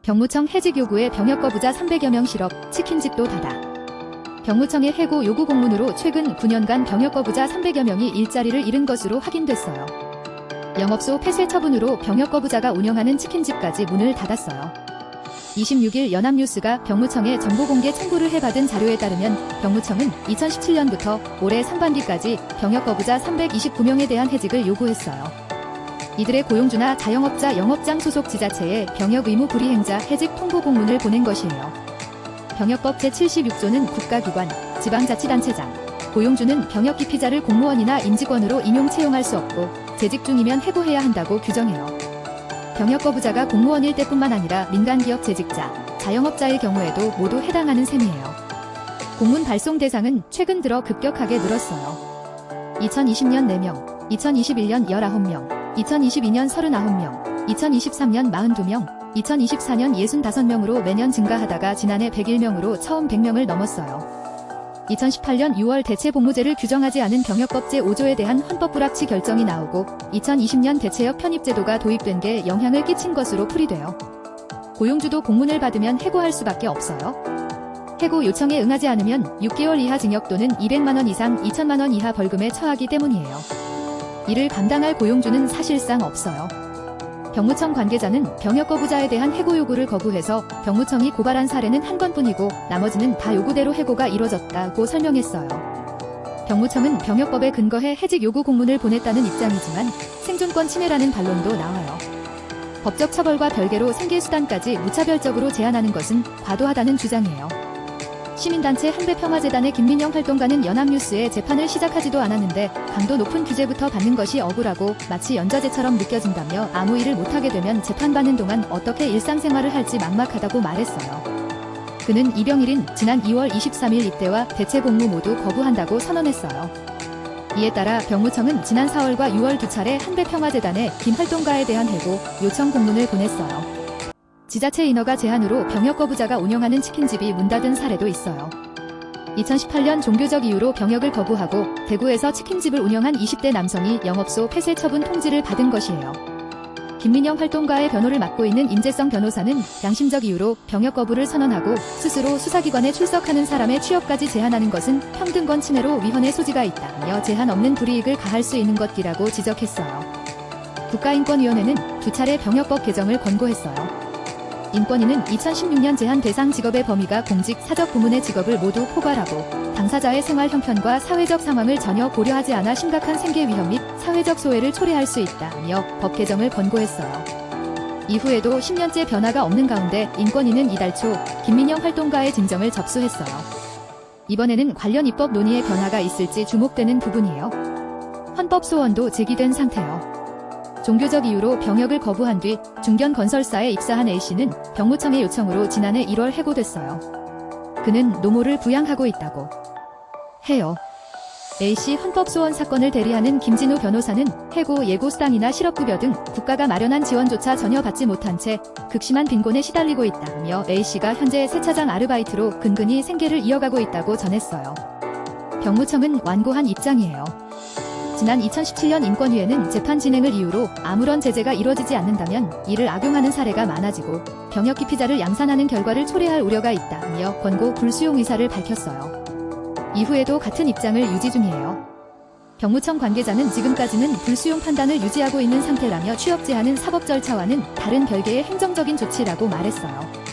병무청 해직 요구에 병역 거부자 300여 명 실업, 치킨집도 닫아. 병무청의 해고 요구 공문으로 최근 9년간 병역 거부자 300여 명이 일자리를 잃은 것으로 확인됐어요. 영업소 폐쇄 처분으로 병역 거부자가 운영하는 치킨집까지 문을 닫았어요. 26일 연합뉴스가 병무청에 정보공개 청구를 해받은 자료에 따르면 병무청은 2017년부터 올해 상반기까지 병역 거부자 329명에 대한 해직을 요구했어요. 이들의 고용주나 자영업자 영업장 소속 지자체에 병역 의무 불이행자 해직 통보 공문을 보낸 것이에요. 병역법 제76조는 국가기관, 지방자치단체장, 고용주는 병역 기피자를 공무원이나 임직원으로 임용 채용할 수 없고 재직 중이면 해고해야 한다고 규정해요. 병역 거부자가 공무원일 때뿐만 아니라 민간기업 재직자, 자영업자의 경우에도 모두 해당하는 셈이에요. 공문 발송 대상은 최근 들어 급격하게 늘었어요. 2020년 4명, 2021년 19명, 2022년 39명, 2023년 42명, 2024년 65명으로 매년 증가하다가 지난해 101명으로 처음 100명을 넘었어요. 2018년 6월 대체복무제를 규정하지 않은 병역법 제5조에 대한 헌법 불합치 결정이 나오고 2020년 대체역 편입제도가 도입된 게 영향을 끼친 것으로 풀이돼요. 고용주도 공문을 받으면 해고할 수밖에 없어요. 해고 요청에 응하지 않으면 6개월 이하 징역 또는 200만 원 이상 2천만 원 이하 벌금에 처하기 때문이에요. 이를 감당할 고용주는 사실상 없어요. 병무청 관계자는 병역 거부자에 대한 해고 요구를 거부해서 병무청이 고발한 사례는 한 건뿐이고 나머지는 다 요구대로 해고가 이뤄졌다고 설명했어요. 병무청은 병역법에 근거해 해직 요구 공문을 보냈다는 입장이지만 생존권 침해라는 반론도 나와요. 법적 처벌과 별개로 생계수단까지 무차별적으로 제한하는 것은 과도하다는 주장이에요. 시민단체 한배평화재단의 김민영 활동가는 연합뉴스에 재판을 시작하지도 않았는데 강도 높은 규제부터 받는 것이 억울하고 마치 연좌제처럼 느껴진다며 아무 일을 못하게 되면 재판받는 동안 어떻게 일상생활을 할지 막막하다고 말했어요. 그는 이병일인 지난 2월 23일 입대와 대체 복무 모두 거부한다고 선언했어요. 이에 따라 병무청은 지난 4월과 6월 두 차례 한배평화재단에 김 활동가에 대한 해고 요청 공문을 보냈어요. 지자체 인허가 제한으로 병역 거부자가 운영하는 치킨집이 문 닫은 사례도 있어요. 2018년 종교적 이유로 병역을 거부하고 대구에서 치킨집을 운영한 20대 남성이 영업소 폐쇄 처분 통지를 받은 것이에요. 김민영 활동가의 변호를 맡고 있는 임재성 변호사는 양심적 이유로 병역 거부를 선언하고 스스로 수사기관에 출석하는 사람의 취업까지 제한하는 것은 평등권 침해로 위헌의 소지가 있다며 제한 없는 불이익을 가할 수 있는 것이라고 지적했어요. 국가인권위원회는 두 차례 병역법 개정을 권고했어요. 인권위는 2016년 제한 대상 직업의 범위가 공직, 사적 부문의 직업을 모두 포괄하고 당사자의 생활 형편과 사회적 상황을 전혀 고려하지 않아 심각한 생계 위험 및 사회적 소외를 초래할 수 있다며 법 개정을 권고했어요. 이후에도 10년째 변화가 없는 가운데 인권위는 이달 초 김민영 활동가의 진정을 접수했어요. 이번에는 관련 입법 논의에 변화가 있을지 주목되는 부분이에요. 헌법 소원도 제기된 상태요. 종교적 이유로 병역을 거부한 뒤 중견건설사에 입사한 A씨는 병무청의 요청으로 지난해 1월 해고됐어요. 그는 노모를 부양하고 있다고 해요. A씨 헌법소원 사건을 대리하는 김진우 변호사는 해고 예고수당이나 실업급여 등 국가가 마련한 지원조차 전혀 받지 못한 채 극심한 빈곤에 시달리고 있다며 A씨가 현재 세차장 아르바이트로 근근히 생계를 이어가고 있다고 전했어요. 병무청은 완고한 입장이에요. 지난 2017년 인권위에는 재판 진행을 이유로 아무런 제재가 이뤄지지 않는다면 이를 악용하는 사례가 많아지고 병역 기피자를 양산하는 결과를 초래할 우려가 있다며 권고 불수용 의사를 밝혔어요. 이후에도 같은 입장을 유지 중이에요. 병무청 관계자는 지금까지는 불수용 판단을 유지하고 있는 상태라며 취업 제한은 사법 절차와는 다른 별개의 행정적인 조치라고 말했어요.